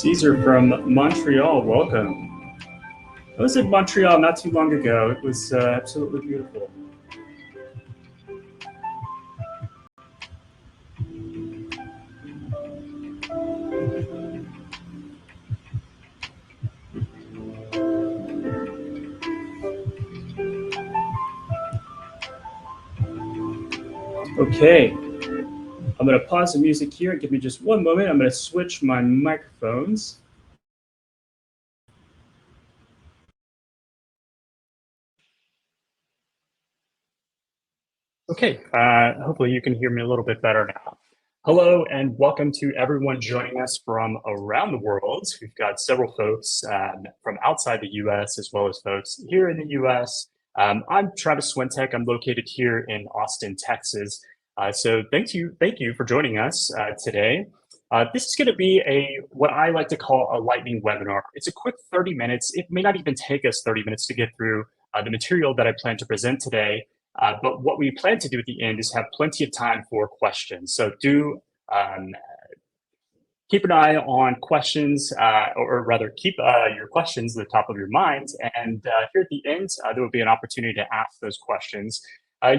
Caesar from Montreal, welcome. I was in Montreal not too long ago. It was absolutely beautiful. Okay, I'm going to pause the music here and give me just one moment. I'm going to switch my microphones. Okay, hopefully you can hear me a little bit better now. Hello and welcome to everyone joining us from around the world. We've got several folks from outside the US as well as folks here in the US. I'm Travis Swintek. I'm located here in Austin, Texas. So thank you for joining us today. This is going to be what I like to call a lightning webinar. It's a quick 30 minutes. It may not even take us 30 minutes to get through the material that I plan to present today. But what we plan to do at the end is have plenty of time for questions. So do keep an eye on questions, or rather keep your questions at the top of your mind. And here at the end, there will be an opportunity to ask those questions.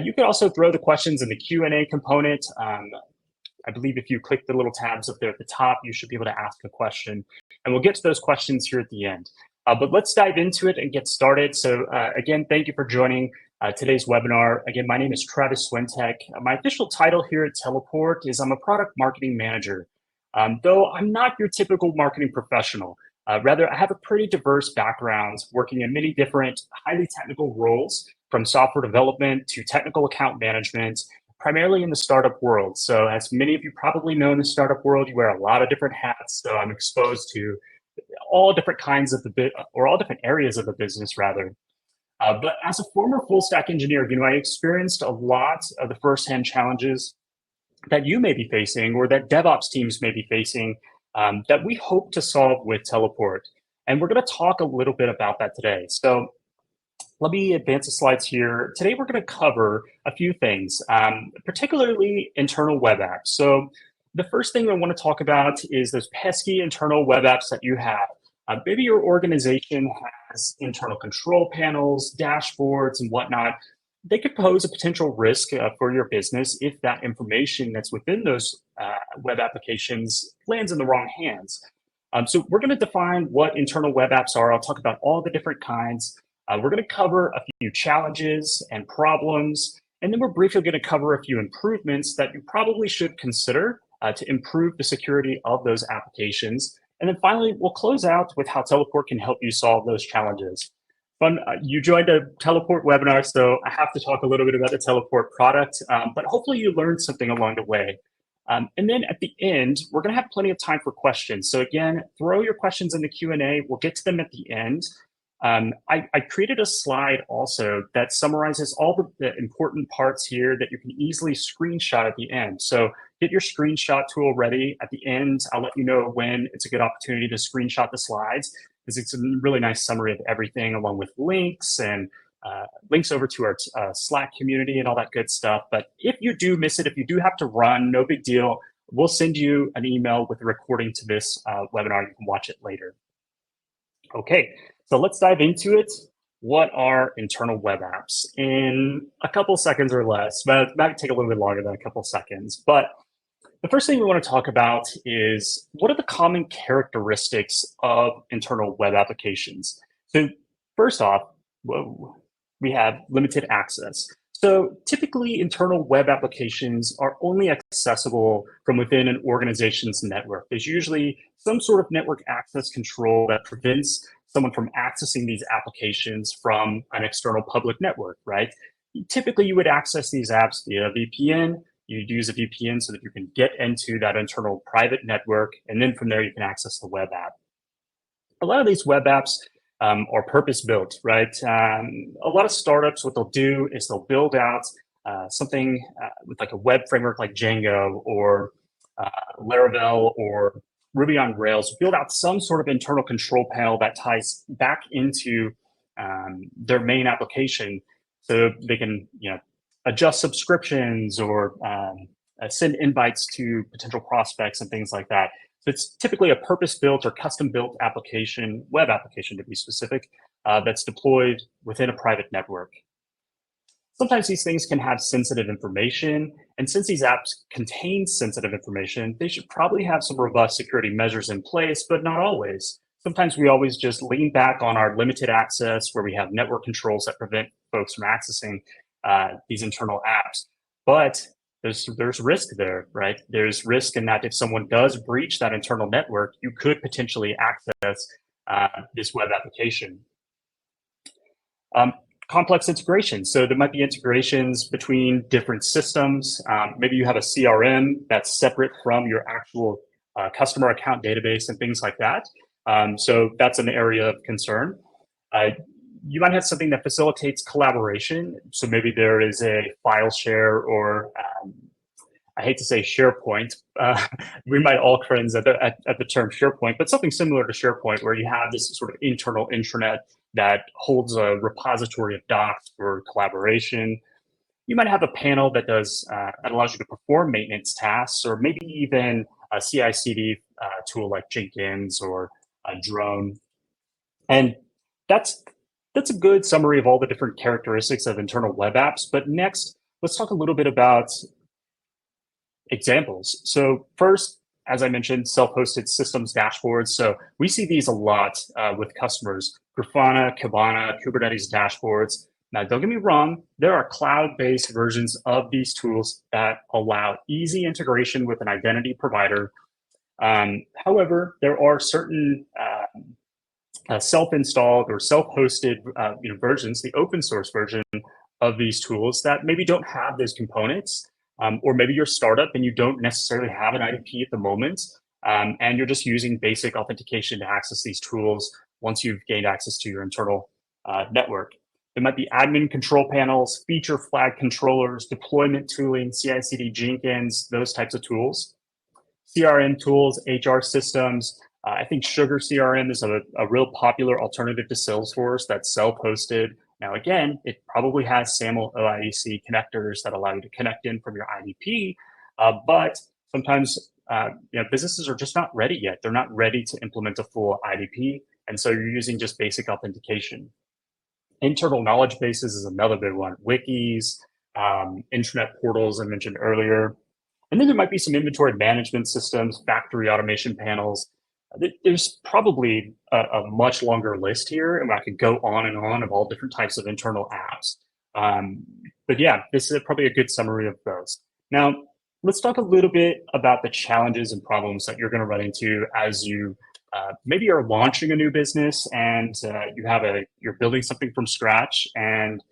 You can also throw the questions in the Q&A component. I believe if you click the little tabs up there at the top, you should be able to ask a question. And we'll get to those questions here at the end. But let's dive into it and get started. So again, thank you for joining today's webinar. Again, my name is Travis Swintek. My official title here at Teleport is I'm a product marketing manager. Though I'm not your typical marketing professional. Rather, I have a pretty diverse background working in many different highly technical roles, from software development to technical account management, primarily in the startup world. So as many of you probably know, in the startup world, you wear a lot of different hats. So I'm exposed to all different kinds of all different areas of the business, rather. But as a former full stack engineer, I experienced a lot of the firsthand challenges that you may be facing or that DevOps teams may be facing that we hope to solve with Teleport. And we're going to talk a little bit about that today. So let me advance the slides here. Today, we're going to cover a few things, particularly internal web apps. So the first thing I want to talk about is those pesky internal web apps that you have. Maybe your organization has internal control panels, dashboards, and whatnot. They could pose a potential risk for your business if that information that's within those web applications lands in the wrong hands. So we're going to define what internal web apps are. I'll talk about all the different kinds. We're going to cover a few challenges and problems, and then we're briefly going to cover a few improvements that you probably should consider to improve the security of those applications. And then finally, we'll close out with how Teleport can help you solve those challenges. You joined a Teleport webinar, so I have to talk a little bit about the Teleport product, but hopefully you learned something along the way. And then at the end, we're going to have plenty of time for questions. So again, throw your questions in the Q&A. We'll get to them at the end. I created a slide also that summarizes all the important parts here that you can easily screenshot at the end. So get your screenshot tool ready. At the end, I'll let you know when it's a good opportunity to screenshot the slides, because it's a really nice summary of everything, along with links and links over to our Slack community and all that good stuff. But if you do miss it, if you do have to run, no big deal. We'll send you an email with a recording to this webinar. You can watch it later. Okay, so let's dive into it. What are internal web apps? In a couple seconds or less, but it might take a little bit longer than a couple seconds. But the first thing we want to talk about is what are the common characteristics of internal web applications? So first off, we have limited access. So typically internal web applications are only accessible from within an organization's network. There's usually some sort of network access control that prevents someone from accessing these applications from an external public network, right? Typically you would access these apps via VPN. You'd use a VPN so that you can get into that internal private network, and then from there you can access the web app. A lot of these web apps are purpose-built, right? A lot of startups, what they'll do is they'll build out something with like a web framework like Django or Laravel or Ruby on Rails, build out some sort of internal control panel that ties back into their main application, so they can adjust subscriptions or send invites to potential prospects and things like that. So it's typically a purpose-built or custom-built application, web application to be specific, that's deployed within a private network. Sometimes these things can have sensitive information, and since these apps contain sensitive information, they should probably have some robust security measures in place, but not always. Sometimes we always just lean back on our limited access where we have network controls that prevent folks from accessing these internal apps. But there's risk there, right? There's risk in that if someone does breach that internal network, you could potentially access this web application. Complex integrations. So there might be integrations between different systems. Maybe you have a CRM that's separate from your actual customer account database and things like that. So that's an area of concern. You might have something that facilitates collaboration. So maybe there is a file share or I hate to say SharePoint. We might all cringe at the term SharePoint, but something similar to SharePoint where you have this sort of internal intranet that holds a repository of docs for collaboration. You might have a panel that that allows you to perform maintenance tasks, or maybe even a CI/CD tool like Jenkins or a Drone. And that's a good summary of all the different characteristics of internal web apps. But next, let's talk a little bit about examples. So first, as I mentioned, self-hosted systems dashboards. So we see these a lot with customers. Grafana, Kibana, Kubernetes dashboards. Now, don't get me wrong, there are cloud-based versions of these tools that allow easy integration with an identity provider. However, there are certain self-installed or self-hosted versions, the open source version of these tools that maybe don't have those components. Or maybe you're a startup and you don't necessarily have an IDP at the moment, and you're just using basic authentication to access these tools once you've gained access to your internal network. There might be admin control panels, feature flag controllers, deployment tooling, CI/CD Jenkins, those types of tools. CRM tools, HR systems. I think Sugar CRM is a real popular alternative to Salesforce that's self-hosted. Now, again, it probably has SAML OIDC connectors that allow you to connect in from your IDP, but sometimes businesses are just not ready yet. They're not ready to implement a full IDP, and so you're using just basic authentication. Internal knowledge bases is another big one. Wikis, intranet portals I mentioned earlier. And then there might be some inventory management systems, factory automation panels. There's probably a much longer list here, and I could go on and on of all different types of internal apps. But yeah, this is probably a good summary of those. Now, let's talk a little bit about the challenges and problems that you're going to run into as you maybe are launching a new business and you're building something from scratch and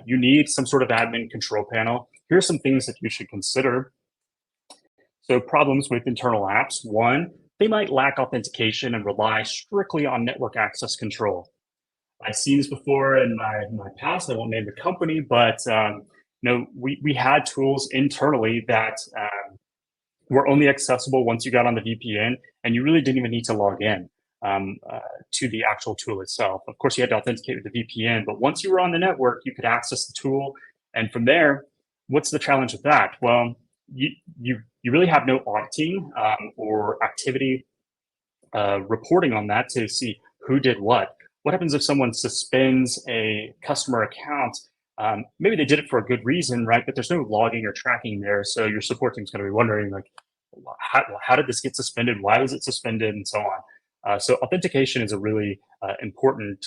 you need some sort of admin control panel. Here are some things that you should consider. So problems with internal apps. One, they might lack authentication and rely strictly on network access control. I've seen this before in my past. I won't name the company, but we had tools internally that were only accessible once you got on the VPN, and you really didn't even need to log in to the actual tool itself. Of course, you had to authenticate with the VPN, but once you were on the network, you could access the tool. And from there, what's the challenge with that? Well, you really have no auditing or activity reporting on that to see who did what. What happens if someone suspends a customer account? Maybe they did it for a good reason, right? But there's no logging or tracking there. So your support team's going to be wondering, like, how did this get suspended? Why was it suspended? And so on. So authentication is a really important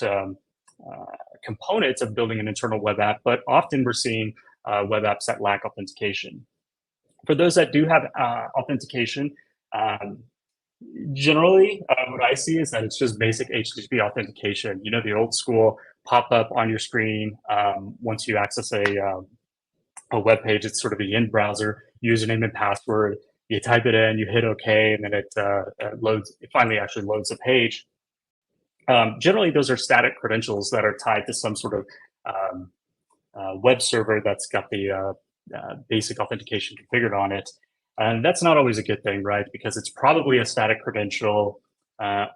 component of building an internal web app, but often we're seeing web apps that lack authentication. For those that do have authentication, generally what I see is that it's just basic HTTP authentication. You know, the old school pop-up on your screen once you access a web page. It's sort of the in browser username and password. You type it in, you hit OK, and then it loads. It finally actually loads the page. Generally, those are static credentials that are tied to some sort of web server that's got the basic authentication configured on it. And that's not always a good thing, right? Because it's probably a static credential.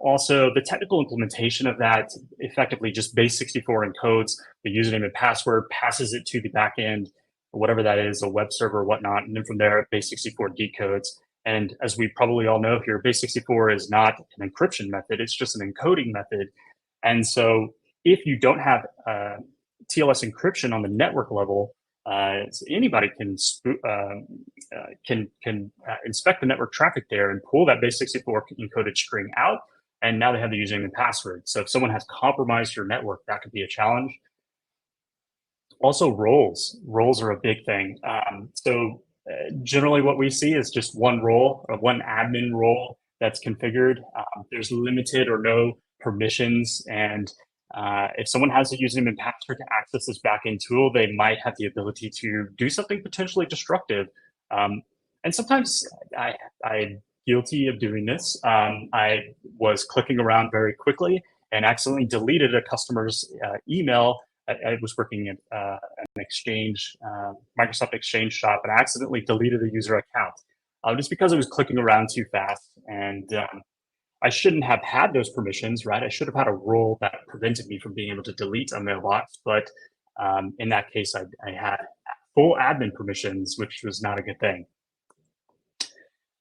Also, the technical implementation of that effectively just base64 encodes the username and password, passes it to the backend, whatever that is, a web server or whatnot. And then from there, base64 decodes And as we probably all know here, base64 is not an encryption method, it's just an encoding method. And so if you don't have TLS encryption on the network level, anybody can inspect the network traffic there and pull that base64 encoded string out, and now they have the username and password. So if someone has compromised your network, that could be a challenge. Also, roles are a big thing. Generally what we see is just one role or one admin role that's configured. There's limited or no permissions, and if someone has a username and password to access this backend tool, they might have the ability to do something potentially destructive. And sometimes I'm guilty of doing this. I was clicking around very quickly and accidentally deleted a customer's email. I was working at an exchange, Microsoft Exchange shop, and I accidentally deleted a user account just because I was clicking around too fast. And I shouldn't have had those permissions, right? I should have had a rule that prevented me from being able to delete a mailbox. But in that case, I had full admin permissions, which was not a good thing.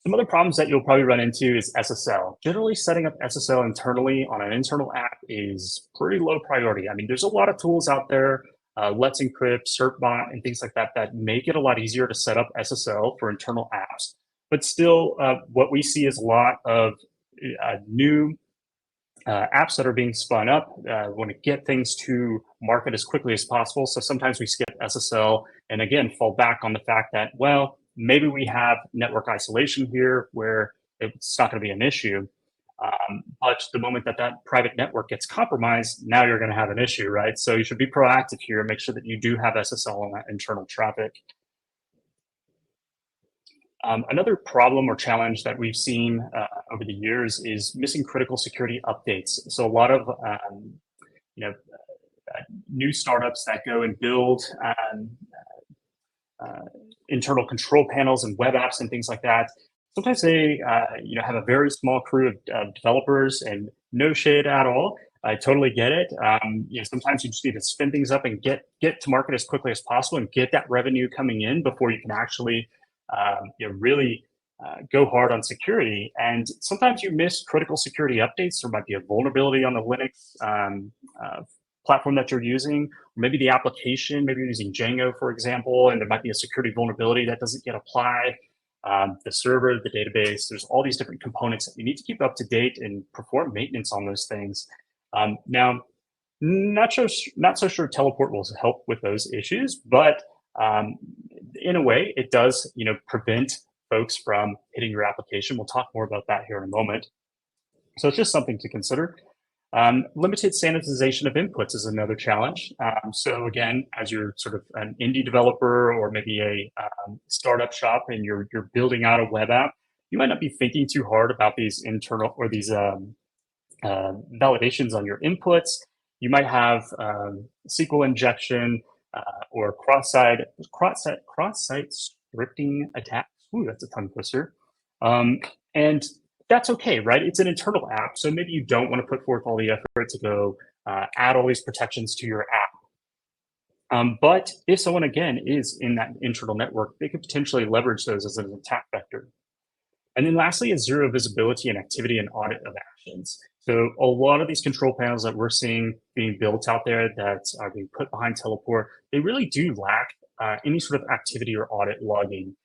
Some other problems that you'll probably run into is SSL. Generally, setting up SSL internally on an internal app is pretty low priority. I mean, there's a lot of tools out there, Let's Encrypt, CertBot, and things like that, that make it a lot easier to set up SSL for internal apps. But still, what we see is a lot of new apps that are being spun up. Want to get things to market as quickly as possible. So sometimes we skip SSL and again, fall back on the fact that, well, maybe we have network isolation here where it's not going to be an issue. But the moment that that private network gets compromised, now you're going to have an issue, right? So you should be proactive here, make sure that you do have SSL on that internal traffic. Another problem or challenge that we've seen over the years is missing critical security updates. So a lot of new startups that go and build internal control panels and web apps and things like that. Sometimes they have a very small crew of developers and no shade at all. I totally get it. Sometimes you just need to spin things up and get to market as quickly as possible and get that revenue coming in before you can actually really go hard on security. And sometimes you miss critical security updates. There might be a vulnerability on the Linux platform that you're using, or maybe the application, maybe you're using Django, for example, and there might be a security vulnerability that doesn't get applied. The server, the database, there's all these different components that you need to keep up to date and perform maintenance on those things. Now, not so sure Teleport will help with those issues, but in a way, it does prevent folks from hitting your application. We'll talk more about that here in a moment. So it's just something to consider. Limited sanitization of inputs is another challenge. So again, as you're sort of an indie developer or maybe a startup shop and you're building out a web app, you might not be thinking too hard about these internal or these validations on your inputs. You might have SQL injection or cross-site scripting attacks. Ooh, that's a tongue twister. And that's okay, right? It's an internal app, so maybe you don't want to put forth all the effort to go add all these protections to your app. But if someone, again, is in that internal network, they could potentially leverage those as an attack vector. And then lastly is zero visibility and activity and audit of actions. So a lot of these control panels that we're seeing being built out there that are being put behind Teleport, they really do lack any sort of activity or audit logging.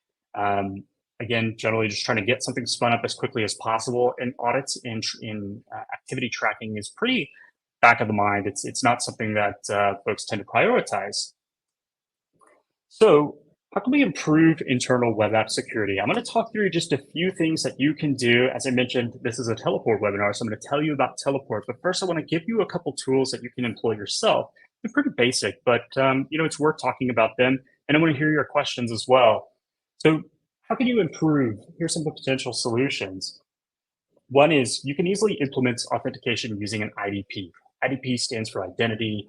Again, generally just trying to get something spun up as quickly as possible. And audits in activity tracking is pretty back of the mind. It's not something that folks tend to prioritize. So how can we improve internal web app security? I'm going to talk through just a few things that you can do. As I mentioned, this is a Teleport webinar, so I'm going to tell you about Teleport. But first, I want to give you a couple tools that you can employ yourself. They're pretty basic, but it's worth talking about them. And I want to hear your questions as well. So how can you improve? Here's some potential solutions. One is you can easily implement authentication using an IDP. IDP stands for identity.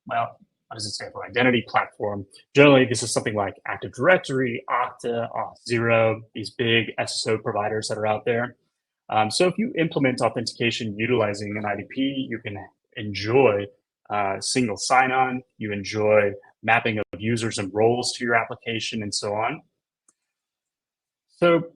What does it stand for? Identity platform. Generally, this is something like Active Directory, Okta, Auth0, these big SSO providers that are out there. So if you implement authentication utilizing an IDP, you can enjoy single sign-on, you enjoy mapping of users and roles to your application and so on. So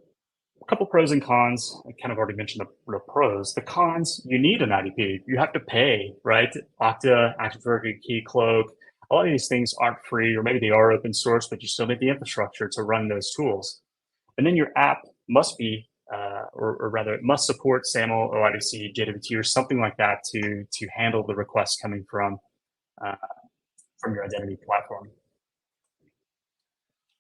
couple pros and cons. I kind of already mentioned the pros. The cons, you need an IDP. You have to pay, right? Okta, Active Directory, Keycloak, a lot of these things aren't free, or maybe they are open source, but you still need the infrastructure to run those tools. And then your app must be, or rather, it must support SAML, OIDC, JWT, or something like that to handle the requests coming uh, from your identity platform.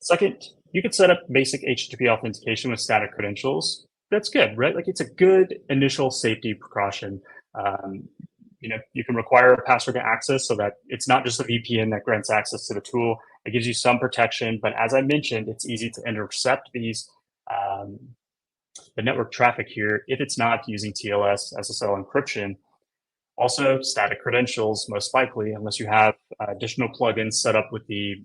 Second, you could set up basic HTTP authentication with static credentials. That's good, right? Like it's a good initial safety precaution. Um, you can require a password to access so that it's not just a VPN that grants access to the tool. It gives you some protection, but as I mentioned, it's easy to intercept the network traffic here if it's not using TLS, SSL encryption. Also, static credentials, most likely, unless you have additional plugins set up with the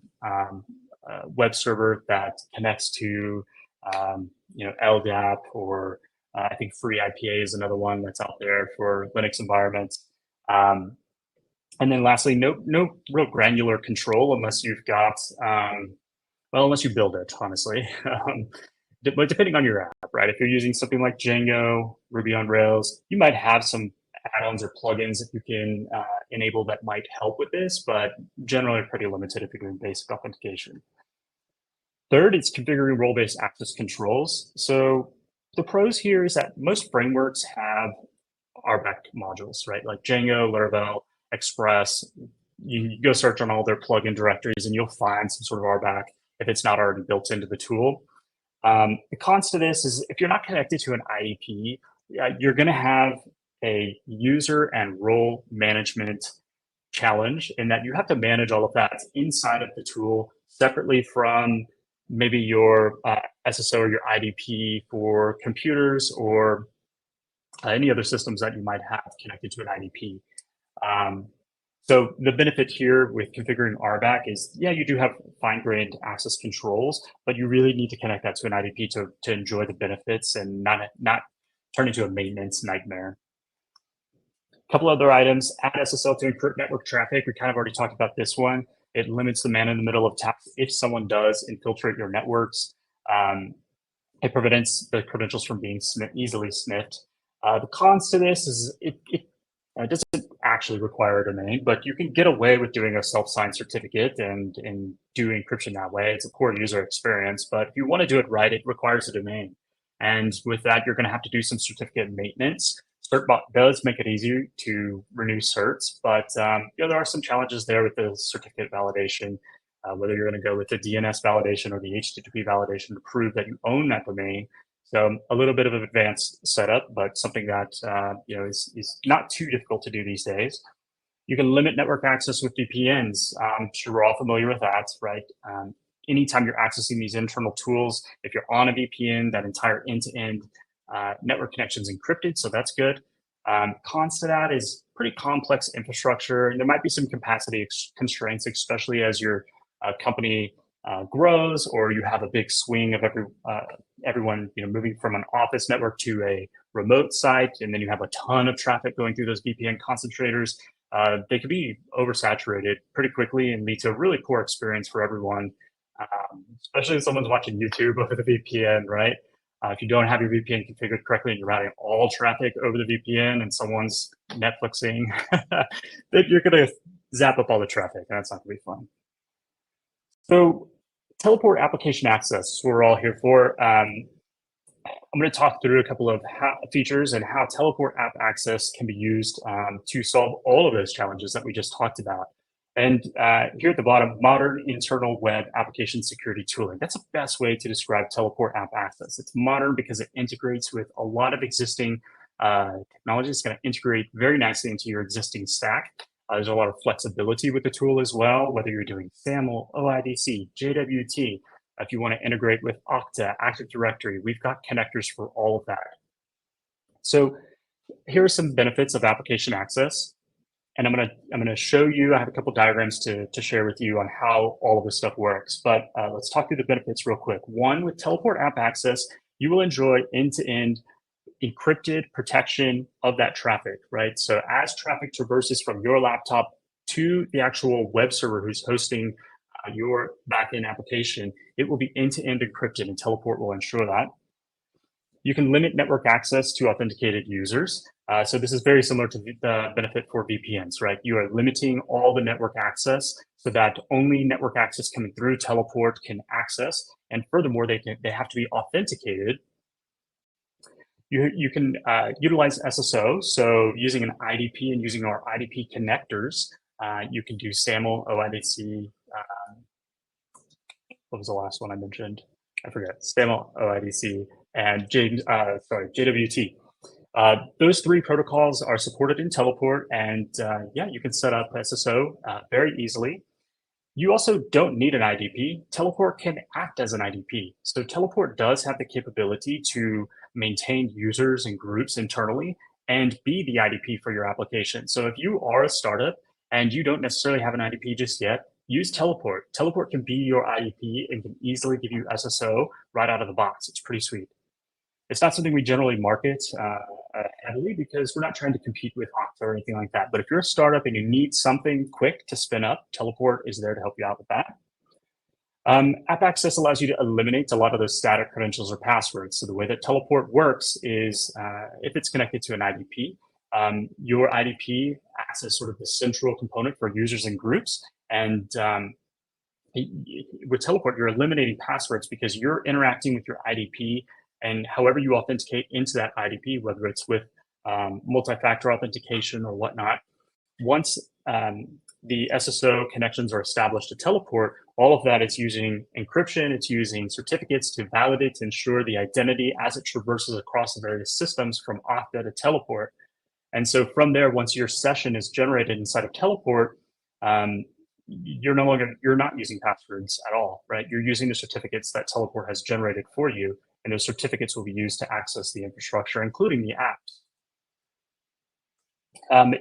web server that connects to LDAP, or I think Free IPA is another one that's out there for Linux environments. And then lastly, no real granular control unless you've got, unless you build it, honestly. But depending on your app, right? If you're using something like Django, Ruby on Rails, you might have some add-ons or plugins that you can enable that might help with this, but generally pretty limited if you're doing basic authentication. Third, it's configuring role-based access controls. So the pros here is that most frameworks have RBAC modules, right? Like Django, Laravel, Express. You go search on all their plugin directories and you'll find some sort of RBAC if it's not already built into the tool. The cons to this is if you're not connected to an IDP, you're going to have a user and role management challenge in that you have to manage all of that inside of the tool separately from maybe your SSO or your IDP for computers or any other systems that you might have connected to an IDP. So the benefit here with configuring RBAC is, yeah, you do have fine-grained access controls, but you really need to connect that to an IDP to enjoy the benefits and not turn into a maintenance nightmare. A couple other items, add SSL to encrypt network traffic. We kind of already talked about this one. It limits the man in the middle of attacks if someone does infiltrate your networks. It prevents the credentials from being easily sniffed. The cons to this is it doesn't actually require a domain, but you can get away with doing a self-signed certificate and do encryption that way. It's a poor user experience, but if you want to do it right, it requires a domain. And with that, you're going to have to do some certificate maintenance. Certbot does make it easier to renew certs, but there are some challenges there with the certificate validation, whether you're going to go with the DNS validation or the HTTP validation to prove that you own that domain. So a little bit of an advanced setup, but something that is not too difficult to do these days. You can limit network access with VPNs. I'm sure we're all familiar with that, right? Anytime you're accessing these internal tools, if you're on a VPN, that entire end-to-end network connection is encrypted, so that's good. Cons to that is pretty complex infrastructure, and there might be some capacity constraints, especially as your company grows, or you have a big swing of everyone moving from an office network to a remote site, and then you have a ton of traffic going through those VPN concentrators. They can be oversaturated pretty quickly and lead to a really poor experience for everyone, especially if someone's watching YouTube over the VPN, right? If you don't have your VPN configured correctly and you're routing all traffic over the VPN and someone's Netflixing, then you're going to zap up all the traffic, and that's not going to be fun. So teleport application access, we're all here for. I'm going to talk through a couple of features and how teleport app access can be used to solve all of those challenges that we just talked about. And here at the bottom, modern internal web application security tooling. That's the best way to describe teleport app access. It's modern because it integrates with a lot of existing technology. It's going to integrate very nicely into your existing stack. There's a lot of flexibility with the tool as well, whether you're doing SAML, OIDC, JWT. If you want to integrate with Okta, Active Directory, we've got connectors for all of that. So here are some benefits of application access. And I'm gonna show you, I have a couple diagrams to share with you on how all of this stuff works. But let's talk through the benefits real quick. One, with teleport app access, you will enjoy end-to-end encrypted protection of that traffic, right? So as traffic traverses from your laptop to the actual web server who's hosting your backend application, it will be end-to-end encrypted, and Teleport will ensure that. You can limit network access to authenticated users. So this is very similar to the benefit for VPNs, right? You are limiting all the network access so that only network access coming through Teleport can access. And furthermore, they have to be authenticated. You can utilize SSO. So using an IDP and using our IDP connectors, you can do SAML, OIDC. What was the last one I mentioned? I forget. SAML, OIDC, and JWT. Those three protocols are supported in Teleport, and yeah, you can set up SSO very easily. You also don't need an IDP. Teleport can act as an IDP. So Teleport does have the capability to maintain users and groups internally and be the IDP for your application. So if you are a startup and you don't necessarily have an IDP just yet, use Teleport. Teleport can be your IDP and can easily give you SSO right out of the box. It's pretty sweet. It's not something we generally market heavily because we're not trying to compete with Okta or anything like that. But if you're a startup and you need something quick to spin up, Teleport is there to help you out with that. App Access allows you to eliminate a lot of those static credentials or passwords. So the way that Teleport works is if it's connected to an IDP, your IDP acts as sort of the central component for users and groups. And with Teleport, you're eliminating passwords because you're interacting with your IDP and however you authenticate into that IDP, whether it's with multi-factor authentication or whatnot. Once the SSO connections are established to Teleport, all of that is using encryption, it's using certificates to validate, to ensure the identity as it traverses across the various systems from Okta to Teleport. And so from there, once your session is generated inside of Teleport, you're not using passwords at all, right? You're using the certificates that Teleport has generated for you, and those certificates will be used to access the infrastructure, including the apps.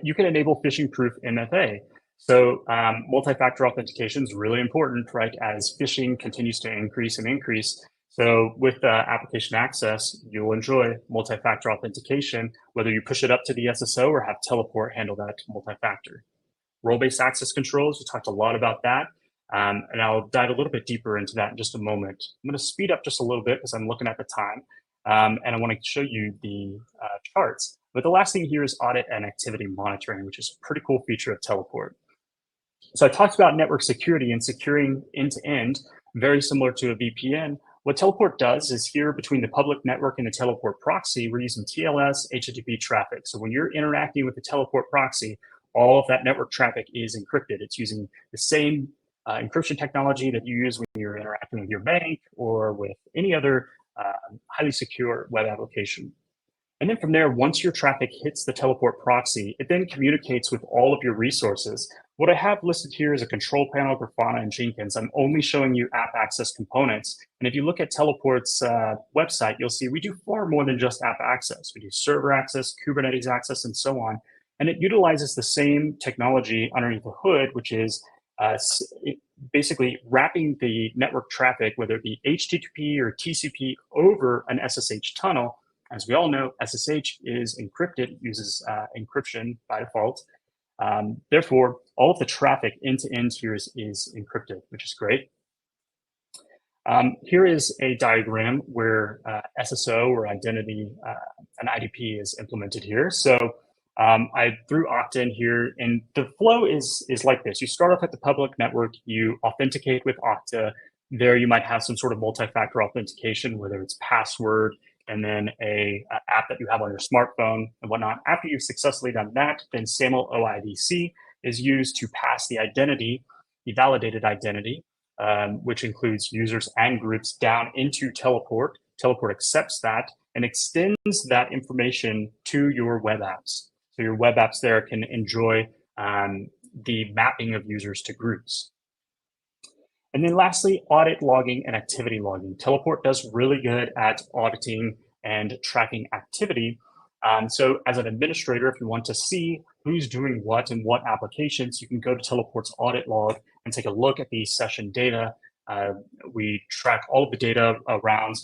You can enable phishing-proof MFA. So multi-factor authentication is really important, right? As phishing continues to increase and increase. So with application access, you'll enjoy multi-factor authentication, whether you push it up to the SSO or have Teleport handle that multi-factor. Role-based access controls, we talked a lot about that. And I'll dive a little bit deeper into that in just a moment. I'm going to speed up just a little bit because I'm looking at the time. And I want to show you the charts. But the last thing here is audit and activity monitoring, which is a pretty cool feature of Teleport. So I talked about network security and securing end-to-end, very similar to a VPN. What Teleport does is here between the public network and the Teleport proxy, we're using TLS, HTTP traffic. So when you're interacting with the Teleport proxy, all of that network traffic is encrypted. It's using the same encryption technology that you use when you're interacting with your bank or with any other highly secure web application. And then from there, once your traffic hits the Teleport proxy, it then communicates with all of your resources. What I have listed here is a control panel, Grafana, and Jenkins. I'm only showing you app access components. And if you look at Teleport's website, you'll see we do far more than just app access. We do server access, Kubernetes access, and so on. And it utilizes the same technology underneath the hood, which is basically wrapping the network traffic, whether it be HTTP or TCP, over an SSH tunnel. As we all know, SSH is encrypted, it uses encryption by default. Therefore, all of the traffic end-to-end here is encrypted, which is great. Here is a diagram where SSO or identity, an IDP is implemented here. So I threw Okta in here, and the flow is like this. You start off at the public network, you authenticate with Okta. There you might have some sort of multi-factor authentication, whether it's password, and then a app that you have on your smartphone and whatnot. After you've successfully done that, then SAML OIDC is used to pass the identity, the validated identity, which includes users and groups, down into Teleport. Teleport accepts that and extends that information to your web apps. So your web apps there can enjoy the mapping of users to groups. And then lastly, audit logging and activity logging. Teleport does really good at auditing and tracking activity. So as an administrator, if you want to see who's doing what and what applications, you can go to Teleport's audit log and take a look at the session data. We track all of the data around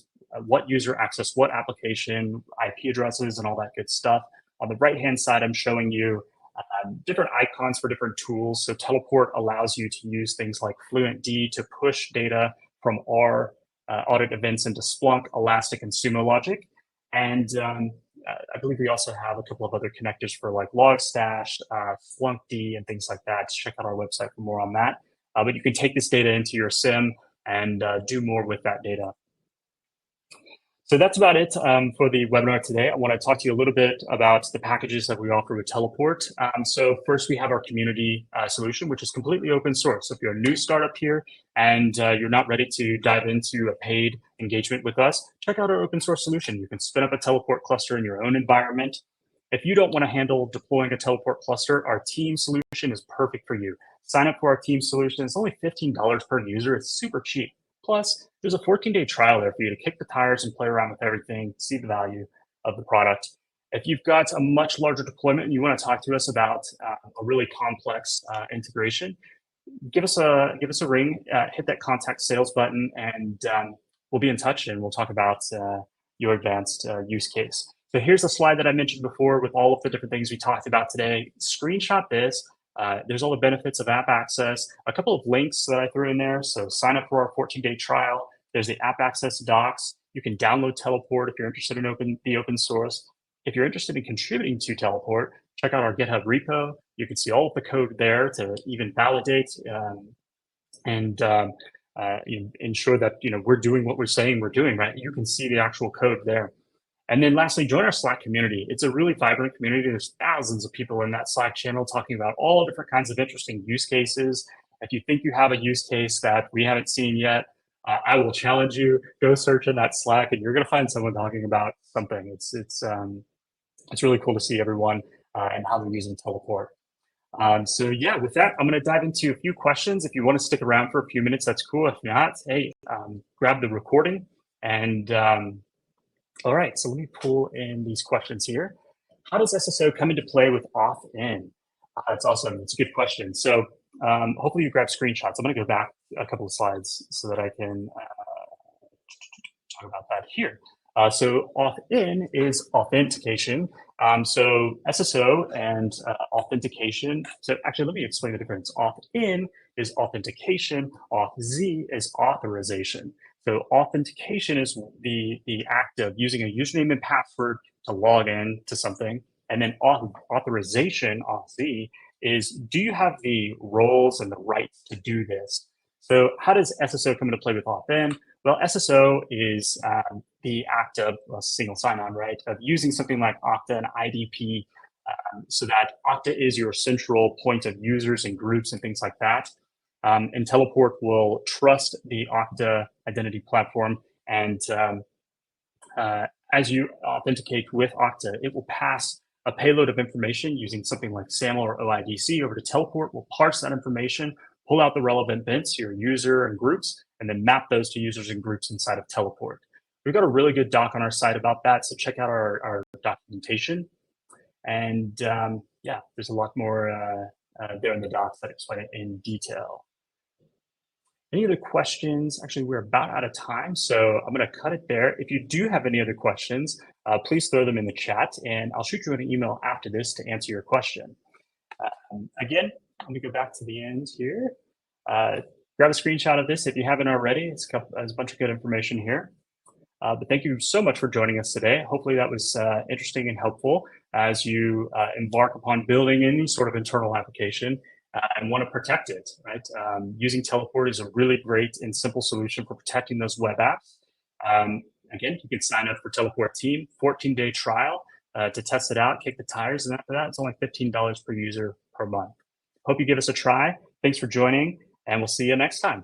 what user accessed what application, IP addresses, and all that good stuff. On the right-hand side, I'm showing you different icons for different tools. So Teleport allows you to use things like FluentD to push data from our audit events into Splunk, Elastic, and Sumo Logic. And I believe we also have a couple of other connectors for like Logstash, Flunkd, and things like that. Just check out our website for more on that. But you can take this data into your SIM and do more with that data. So that's about it for the webinar today. I want to talk to you a little bit about the packages that we offer with Teleport. So first, we have our community solution, which is completely open source. So if you're a new startup here and you're not ready to dive into a paid engagement with us, check out our open source solution. You can spin up a Teleport cluster in your own environment. If you don't want to handle deploying a Teleport cluster, our team solution is perfect for you. Sign up for our team solution. It's only $15 per user. It's super cheap. Plus, there's a 14-day trial there for you to kick the tires and play around with everything, see the value of the product. If you've got a much larger deployment and you want to talk to us about a really complex integration, give us a ring, hit that contact sales button, and we'll be in touch and we'll talk about your advanced use case. So here's the slide that I mentioned before with all of the different things we talked about today. Screenshot this. There's all the benefits of app access, a couple of links that I threw in there. So sign up for our 14-day trial. There's the app access docs. You can download Teleport if you're interested in the open source. If you're interested in contributing to Teleport, check out our GitHub repo. You can see all of the code there to even validate and ensure that we're doing what we're saying we're doing, right? You can see the actual code there. And then lastly, join our Slack community. It's a really vibrant community. There's thousands of people in that Slack channel talking about all different kinds of interesting use cases. If you think you have a use case that we haven't seen yet, I will challenge you, go search in that Slack and you're gonna find someone talking about something. It's really cool to see everyone and how they're using Teleport. So yeah, with that, I'm gonna dive into a few questions. If you wanna stick around for a few minutes, that's cool. If not, hey, grab the recording and all right, so let me pull in these questions here. How does SSO come into play with auth-in? That's awesome. It's a good question. So hopefully you grab screenshots. I'm going to go back a couple of slides so that I can talk about that here. So auth-in is authentication. So SSO and authentication. So actually, let me explain the difference. Auth-in is authentication. Auth-z is authorization. So authentication is the act of using a username and password to log in to something. And then authorization, auth-z, is do you have the roles and the rights to do this? So how does SSO come into play with auth-in? Well, SSO is the act of a single sign-on, right? Of using something like Okta and IDP so that Okta is your central point of users and groups and things like that. And Teleport will trust the Okta identity platform. And as you authenticate with Okta, it will pass a payload of information using something like SAML or OIDC over to Teleport. We'll parse that information, pull out the relevant bits, your user and groups, and then map those to users and groups inside of Teleport. We've got a really good doc on our site about that, so check out our documentation. And yeah, there's a lot more there in the docs that explain it in detail. Any other questions? Actually, we're about out of time, so I'm going to cut it there. If you do have any other questions, please throw them in the chat, and I'll shoot you an email after this to answer your question. Again, let me go back to the end here. Grab a screenshot of this if you haven't already. There's a bunch of good information here. But thank you so much for joining us today. Hopefully that was interesting and helpful as you embark upon building any sort of internal application and want to protect it, right? Using Teleport is a really great and simple solution for protecting those web apps. Again, you can sign up for Teleport Team, 14-day trial to test it out, kick the tires, and after that, it's only $15 per user per month. Hope you give us a try. Thanks for joining, and we'll see you next time.